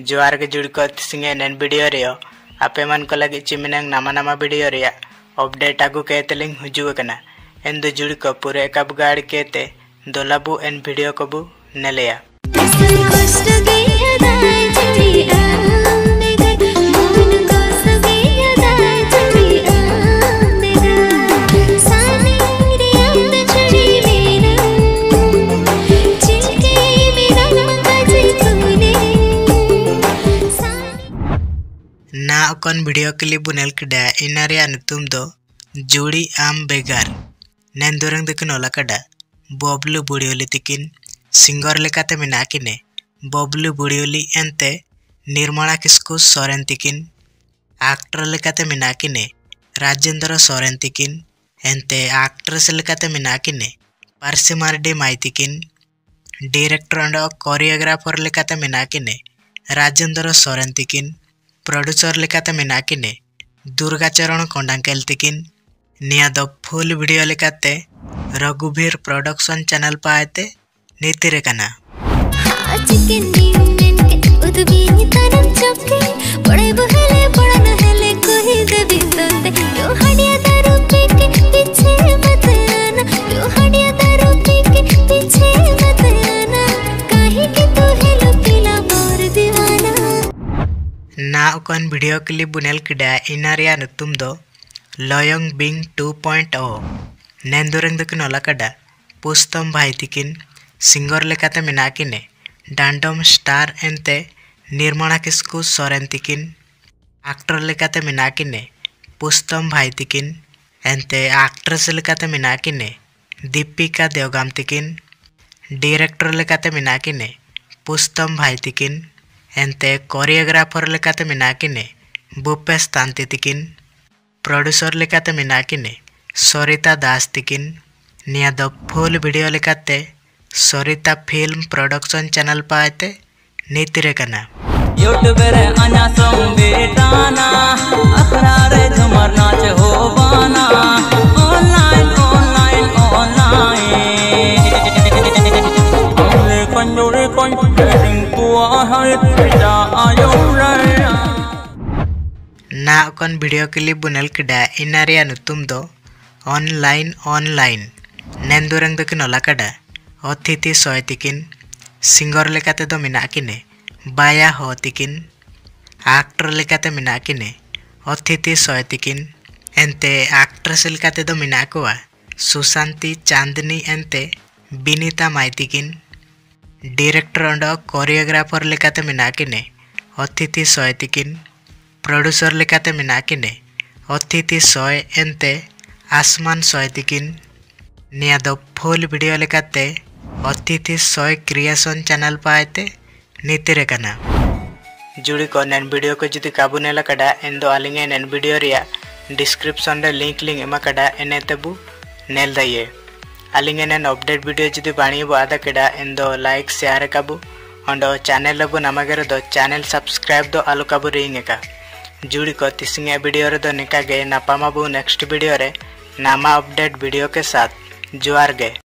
जोहार के जुड़ को सिंगे नन वीडियो रियो आपे मन को लगे चिमिनंग नामा नामा वीडियो रिया अपडेट आगु कहते लिंग हुजू कना एन दो जुड़ को पूरे कब गाड़ कहते दोलाबू एन वीडियो को बु नेलेया ना ओकन वीडियो क्लिप बुनेल कड़ा इनारिया नुतुम दो जुड़ी आम बेगार नैन दुरंग दकिन ओला कड़ा बबलू बुड़ियोली तिकिन सिंगर लेकाते मेना किने बबलू बुड़ियोली एंते निर्मला किस्कु सोरेन तिकिन एक्टर लेकाते मेना किने राजेंद्र सोरेन तिकिन एंते एक्ट्रेस लेकाते मेना किने पारसी मार्डी माई तिकिन डायरेक्टर एंड कोरियोग्राफर लेकाते मेना किने राजेंद्र सोरेन तिकिन प्रोड्यूसर लेकाते मेना किने दुर्गाचरण कोंडांकेल तिकिन निया दो फुल वीडियो लेकाते रघुवीर प्रोडक्शन चैनल पाएते नीतिरे कना ना ओकन वीडियो क्लिप बुनेल किडा इनारिया नुतुम दो लयंग बिंग 2.0 नेंदुरंग दकिन ओला कड़ा पुस्तम भाई तिकिन सिंगर लेकाते मेना किने डांडम स्टार एंते निर्मला किस्कु सोरेन तिकिन एक्टर लेकाते मेना किने पुस्तम भाई तिकिन एंते एक्ट्रेस लेकाते मेना किने दीपिका देवगाम तिकिन डायरेक्टर लेकाते मेना किने पुस्तम भाई तिकिन एंते कोरियोग्राफर लेकाते मेना किने भूपेश तांती तिकिन प्रोड्यूसर लेकाते मेना किने सरिता दास तिकिन निया दो फुल वीडियो लेकाते सरिता फिल्म प्रोडक्शन चैनल पाएते नीतिरे कना यूट्यूब रे आना संबेटाना अखरा रे झुमर नाच हो बाना ऑनलाइन ऑनलाइन ऑनलाइन कंजोरे कंटिंग तो जा आयो रे ना ओकन वीडियो क्लिप बुनेल किडा इनारिया नुतुम दो ऑनलाइन ऑनलाइन नेंदुरंग दकिन ओला कड़ा अतिथि सोय तिकिन सिंगर लेकाते दो मेना किने बाया हो तिकिन एक्टर लेकाते मेना किने अतिथि सोय तिकिन एंते एक्ट्रेस लेकाते दो मेना कोआ सुशांति चांदनी एंते बिनीता माई तिकिन डायरेक्टर एंड कोरियोग्राफर लेकाते मेना किने अतिथि सोय तिकिन प्रोड्यूसर लेकाते मेना किने अतिथि सोय एंते आसमान सोय तिकिन निया दो फुल वीडियो लेकाते अतिथि सोय क्रिएशन चैनल पाएते नीतिरे कना जुड़ी को नैन वीडियो को जुदी काबू नेला कड़ा एन दो आलिंगे नैन वीडियो रिया डिस्क्रिप्शन रे लिंक एमा कड़ा एने तेबू नेल दइए आलिंगे नैन अपडेट वीडियो जुदी बाणी बो आदा कड़ा एन दो लाइक शेयर काबू अंडो चैनल बो नमगरे दो चैनल सब्सक्राइब दो आलु काबू रिंगे का जुड़ी को तिसिंगे वीडियो रे दो निका गे नापामा बो नेक्स्ट वीडियो रे नामा अपडेट वीडियो के साथ जोहार गे।